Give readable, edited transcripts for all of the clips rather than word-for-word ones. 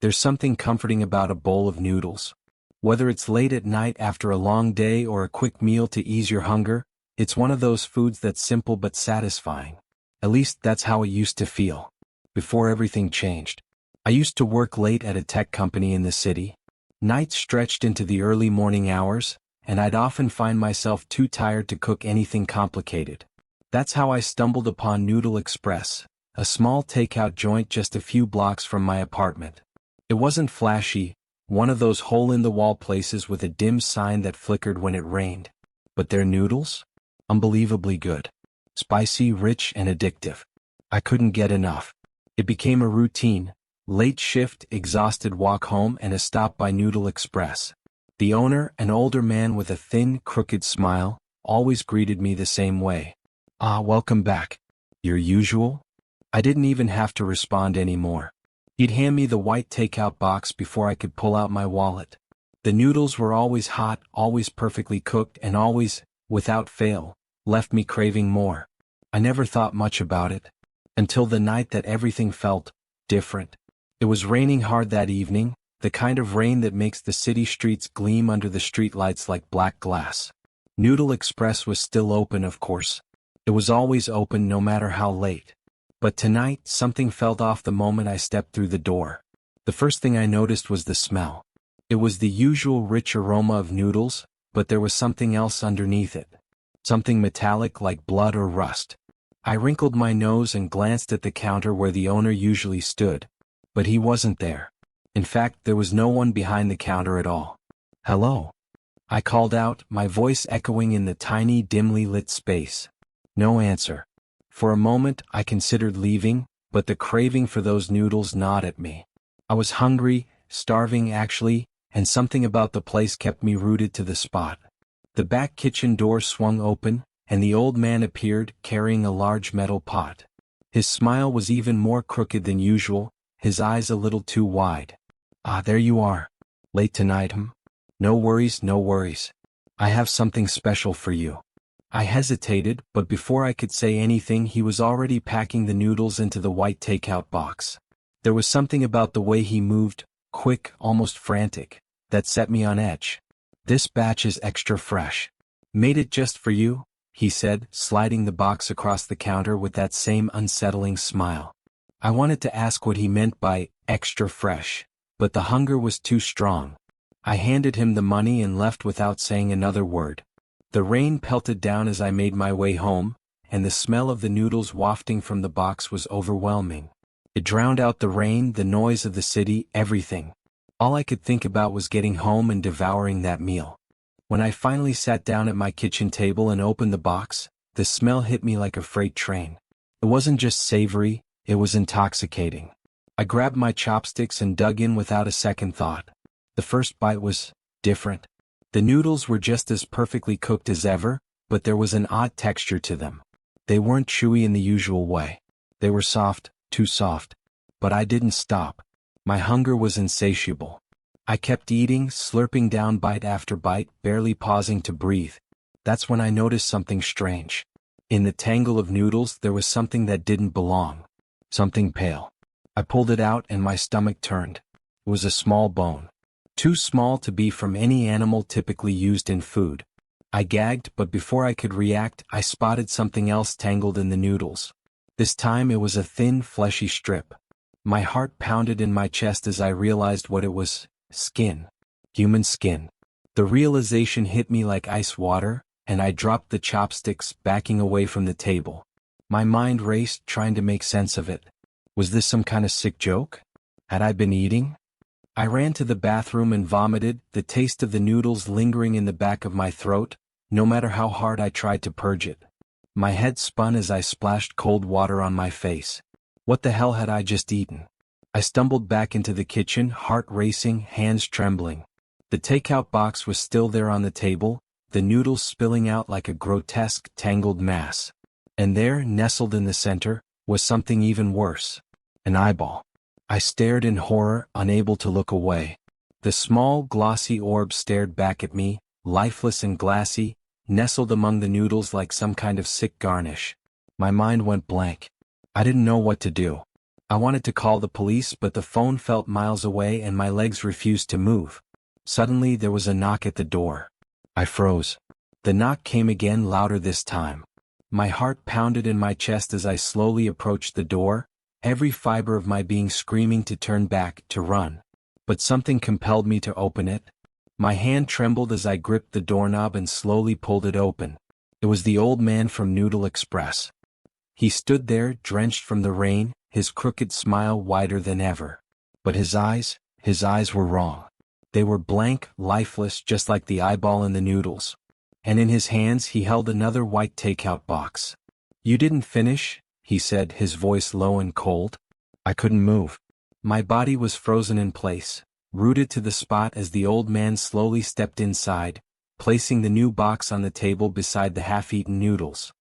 There's something comforting about a bowl of noodles. Whether it's late at night after a long day or a quick meal to ease your hunger, it's one of those foods that's simple but satisfying. At least that's how it used to feel. Before everything changed. I used to work late at a tech company in the city. Nights stretched into the early morning hours, and I'd often find myself too tired to cook anything complicated. That's how I stumbled upon Noodle Express, a small takeout joint just a few blocks from my apartment. It wasn't flashy, one of those hole-in-the-wall places with a dim sign that flickered when it rained. But their noodles? Unbelievably good. Spicy, rich, and addictive. I couldn't get enough. It became a routine, late shift, exhausted walk home and a stop by Noodle Express. The owner, an older man with a thin, crooked smile, always greeted me the same way. "Ah, welcome back. Your usual?" I didn't even have to respond anymore. He'd hand me the white takeout box before I could pull out my wallet. The noodles were always hot, always perfectly cooked, and always, without fail, left me craving more. I never thought much about it. Until the night that everything felt different. It was raining hard that evening, the kind of rain that makes the city streets gleam under the streetlights like black glass. Noodle Express was still open, of course. It was always open no matter how late. But tonight, something felt off the moment I stepped through the door. The first thing I noticed was the smell. It was the usual rich aroma of noodles, but there was something else underneath it. Something metallic like blood or rust. I wrinkled my nose and glanced at the counter where the owner usually stood. But he wasn't there. In fact, there was no one behind the counter at all. "Hello?" I called out, my voice echoing in the tiny, dimly lit space. No answer. For a moment, I considered leaving, but the craving for those noodles gnawed at me. I was hungry, starving actually, and something about the place kept me rooted to the spot. The back kitchen door swung open, and the old man appeared, carrying a large metal pot. His smile was even more crooked than usual, his eyes a little too wide. "Ah, there you are. Late tonight, hmm? No worries, no worries. I have something special for you." I hesitated, but before I could say anything he was already packing the noodles into the white takeout box. There was something about the way he moved, quick, almost frantic, that set me on edge. "This batch is extra fresh. Made it just for you," he said, sliding the box across the counter with that same unsettling smile. I wanted to ask what he meant by extra fresh, but the hunger was too strong. I handed him the money and left without saying another word. The rain pelted down as I made my way home, and the smell of the noodles wafting from the box was overwhelming. It drowned out the rain, the noise of the city, everything. All I could think about was getting home and devouring that meal. When I finally sat down at my kitchen table and opened the box, the smell hit me like a freight train. It wasn't just savory, it was intoxicating. I grabbed my chopsticks and dug in without a second thought. The first bite was different. The noodles were just as perfectly cooked as ever, but there was an odd texture to them. They weren't chewy in the usual way. They were soft, too soft. But I didn't stop. My hunger was insatiable. I kept eating, slurping down bite after bite, barely pausing to breathe. That's when I noticed something strange. In the tangle of noodles there was something that didn't belong. Something pale. I pulled it out and my stomach turned. It was a small bone. Too small to be from any animal typically used in food. I gagged, but before I could react, I spotted something else tangled in the noodles. This time it was a thin, fleshy strip. My heart pounded in my chest as I realized what it was. Skin. Human skin. The realization hit me like ice water, and I dropped the chopsticks, backing away from the table. My mind raced, trying to make sense of it. Was this some kind of sick joke? Had I been eating? I ran to the bathroom and vomited, the taste of the noodles lingering in the back of my throat, no matter how hard I tried to purge it. My head spun as I splashed cold water on my face. What the hell had I just eaten? I stumbled back into the kitchen, heart racing, hands trembling. The takeout box was still there on the table, the noodles spilling out like a grotesque, tangled mass. And there, nestled in the center, was something even worse. An eyeball. I stared in horror, unable to look away. The small, glossy orb stared back at me, lifeless and glassy, nestled among the noodles like some kind of sick garnish. My mind went blank. I didn't know what to do. I wanted to call the police, but the phone felt miles away and my legs refused to move. Suddenly there was a knock at the door. I froze. The knock came again, louder this time. My heart pounded in my chest as I slowly approached the door, every fiber of my being screaming to turn back, to run. But something compelled me to open it. My hand trembled as I gripped the doorknob and slowly pulled it open. It was the old man from Noodle Express. He stood there, drenched from the rain, his crooked smile wider than ever. But his eyes were wrong. They were blank, lifeless, just like the eyeball in the noodles. And in his hands he held another white takeout box. "You didn't finish?" he said, his voice low and cold. I couldn't move. My body was frozen in place, rooted to the spot as the old man slowly stepped inside, placing the new box on the table beside the half-eaten noodles.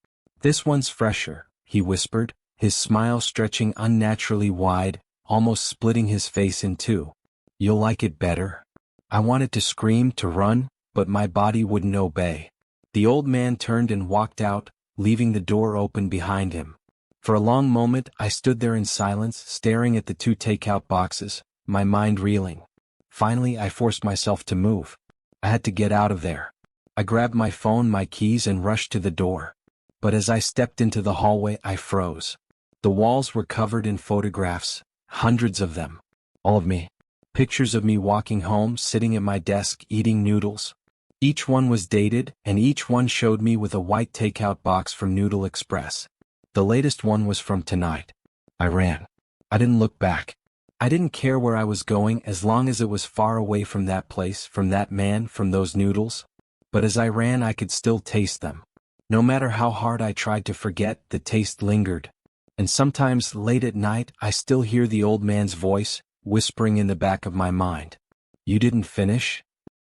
"This one's fresher," he whispered, his smile stretching unnaturally wide, almost splitting his face in two. "You'll like it better." I wanted to scream, to run, but my body wouldn't obey. The old man turned and walked out, leaving the door open behind him. For a long moment I stood there in silence, staring at the two takeout boxes, my mind reeling. Finally I forced myself to move. I had to get out of there. I grabbed my phone, my keys, and rushed to the door. But as I stepped into the hallway, I froze. The walls were covered in photographs, hundreds of them. All of me. Pictures of me walking home, sitting at my desk, eating noodles. Each one was dated, and each one showed me with a white takeout box from Noodle Express. The latest one was from tonight. I ran. I didn't look back. I didn't care where I was going as long as it was far away from that place, from that man, from those noodles. But as I ran I could still taste them. No matter how hard I tried to forget, the taste lingered. And sometimes, late at night, I still hear the old man's voice, whispering in the back of my mind. "You didn't finish?"